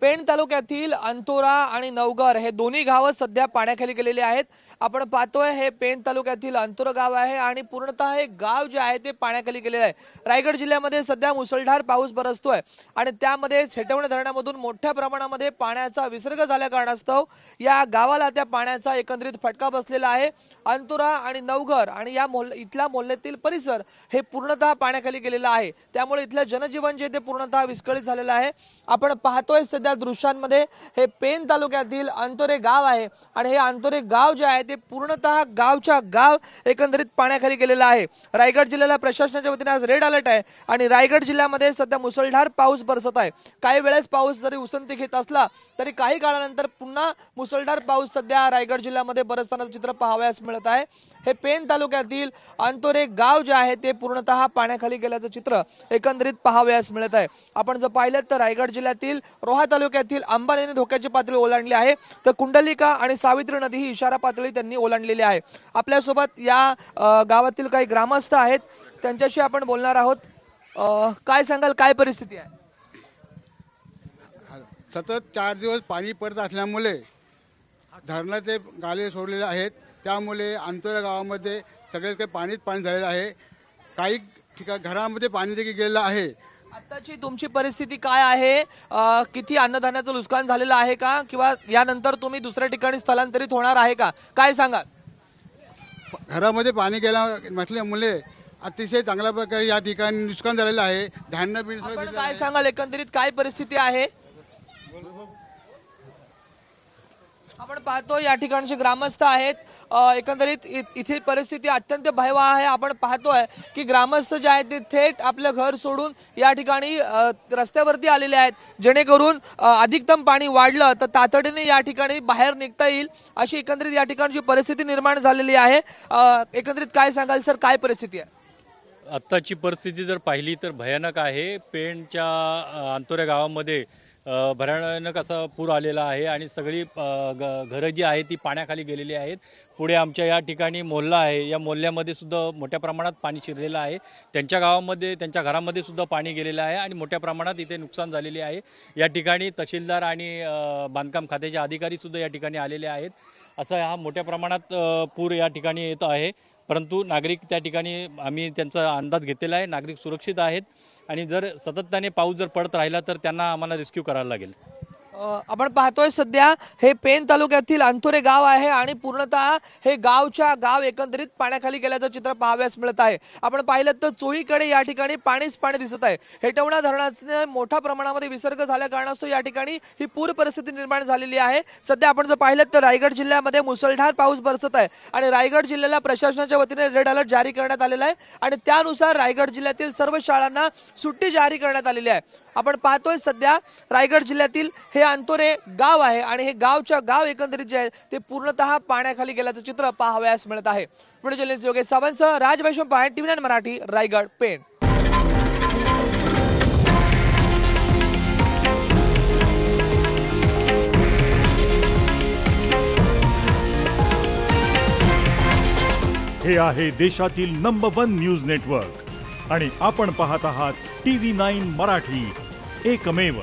पेण तालुक्यातील अंतोरा आणि नवघर हे दोन्ही गाव सध्या पाण्याखाली गेलेले आहेत। आपण पाहतोय हे पेण तालुक्यातील अंतोरा गाव आहे आणि पूर्णतः हे गाव जे आहे ते पाण्याखाली गेलेले आहे। रायगड जिल्ह्यामध्ये सध्या मुसळधार पाऊस बरसतोय आणि त्यामध्ये सेटवणे धरणामधून मोठ्या प्रमाणामध्ये पाण्याचा विसर्ग झाल्या कारणास्तव या गावाला त्या पाण्याचा एकंदरीत फटका बसलेला आहे। अंतोरा आणि नवघर आणि या इथल्या मोहल्ल्यातील परिसर हे पूर्णतः पाण्याखाली गेलेला आहे। त्यामुळे इथलं जनजीवन जे ते पूर्णतः विस्कळीत झालेलं आहे। आपण पाहतोय सध्या दृश्यांमध्ये हे पेण तालुक्यातील अंतोरे गाव आहे आणि हे अंतोरे गाव जे आहे ते पूर्णतः गावच्या गाव एकंदरीत पाण्याखाली गेलेलं आहे। रायगड जिल्ह्याला प्रशासनाच्या वतीने आज रेड अलर्ट आहे आणि रायगड जिल्ह्यामध्ये सध्या मुसळधार पाऊस बरसत आहे। काही वेळेस पाऊस जरी उसंती घेत असला तरी काही काळानंतर पुन्हा मुसळधार पाऊस सध्या रायगड जिल्ह्यामध्ये बरसताना चित्र पाहावयास मिळत आहे। हे पेण तालुक्यातील अंतोरे गाव जे आहे ते पूर्णतः पाण्याखाली गेल्याचं चित्र एकंदरीत पाहावयास मिळत आहे। आपण जर पाहिलं तर रायगड जिल्ह्यातील रोहा तालुक्यातील अंबा नदीने धोक्याची पातळी ओलांडली आहे, तर कुंडलिका आणि सावित्री नदी ही इशारा पातळी त्यांनी ओलांडलेली आहे। आपल्यासोबत या गावातील काही ग्रामस्थ आहेत, त्यांच्याशी आपण बोलणार आहोत। काय सांगाल, काय परिस्थिती आहे? सतत 4 दिवस पाणी पडत असल्यामुळे धरणाचे गाले सोडलेले आहेत, त्यामुळे अंतोरा गावामध्ये सगळेच काही पाणी झालेलं आहे। काही ठिकाणी घरामध्ये पाणी देखील गेलेलं आहे। आताची तुमची परिस्थिती काय आहे? किती अन्नधान्याचं नुकसान झालेलं आहे का, किंवा यानंतर तुम्ही दुसऱ्या ठिकाणी स्थलांतरित होणार आहे का, काय सांगाल? घरामध्ये पाणी गेला नसल्यामुळे अतिशय चांगल्या प्रकारे या ठिकाणी नुकसान झालेलं आहे। धान्य बिन काय सांगाल, एकंदरीत काय परिस्थिती आहे? आपण पाहतो या ठिकाणचे ग्रामस्थ आहेत, एकंदरीत इथे परिस्थिती अत्यंत भयावह आहे। आपण पाहतोय की ग्रामस्थ जे आहेत ते थेट आपलं घर सोडून या ठिकाणी रस्त्यावरती आलेले आहेत, जेणेकरून अधिकतम पाणी वाढलं तर तातडीने या ठिकाणी बाहेर निघता येईल अशी एकंदरीत या ठिकाणची परिस्थिती निर्माण झालेली आहे। एकंदरीत काय सांगाल सर, काय परिस्थिती आहे? आत्ताची परिस्थिती जर पाहिली तर भयानक आहे। पेणच्या अंतोऱ्या गावामध्ये भयानक असा पूर आलेला आहे आणि सगळी घरं जी आहेत ती पाण्याखाली गेलेली आहेत। पुढे आमच्या या ठिकाणी मोहल्ला आहे, या मोहल्ल्यामध्ये सुद्धा मोठ्या प्रमाणात पाणी शिरलेलं आहे। त्यांच्या गावामध्ये, त्यांच्या घरामध्ये सुद्धा पाणी गेलेलं आहे आणि मोठ्या प्रमाणात इथे नुकसान झालेले आहे। या ठिकाणी तहसीलदार आणि बांधकाम खात्याचे अधिकारी सुद्धा या ठिकाणी आलेले आहेत। असा हा मोठ्या प्रमाणात पूर या ठिकाणी येत आहे, परंतु नागरिक त्या ठिकाणी आम्ही त्यांचा अंदाज घेतलेला आहे, नागरिक सुरक्षित आहेत आणि जर सातत्याने पाऊस जर पडत राहिला तर त्यांना आम्हाला रेस्क्यू करायला लागेल। आपण पाहतोय सध्या हे पेण तालुक्यातील अंतोरे गाव आहे आणि पूर्णतः हे गावच्या गाव एकंदरीत पाण्याखाली गेल्याचं चित्र पाहावयास मिळत आहे। आपण पाहिलं तर चोहीकडे या ठिकाणी पाणीच पाणी दिसत आहे। हेटवणा धरणाचे मोठ्या प्रमाणामध्ये विसर्ग झाल्या कारणास्तव या ठिकाणी ही पूर परिस्थिती निर्माण झालेली आहे। सध्या आपण जर पाहिलं तर रायगड जिल्ह्यामध्ये मुसळधार पाऊस बरसत आहे आणि रायगड जिल्ह्याला प्रशासनाच्या वतीने रेड अलर्ट जारी करण्यात आलेला आहे आणि त्यानुसार रायगड जिल्ह्यातील सर्व शाळांना सुट्टी जारी करण्यात आलेली आहे। आपण पाहतोय सध्या रायगड जिल्ह्यातील हे अंतोरे गाव आहे आणि हे गावच्या गाव एकंदरीत जे आहे ते पूर्णतः पाण्याखाली गेल्याचं चित्र पाहावयास मिळत आहे। व्हिडिओ जर्नलिस्ट योगेश सावंतसह राज वैष्णव पाहण, TV9 मराठी, रायगड, पेण। हे आहे देशातील नंबर 1 न्यूज नेटवर्क आणि आपण पाहत आहात TV9 मराठी, एकमेव।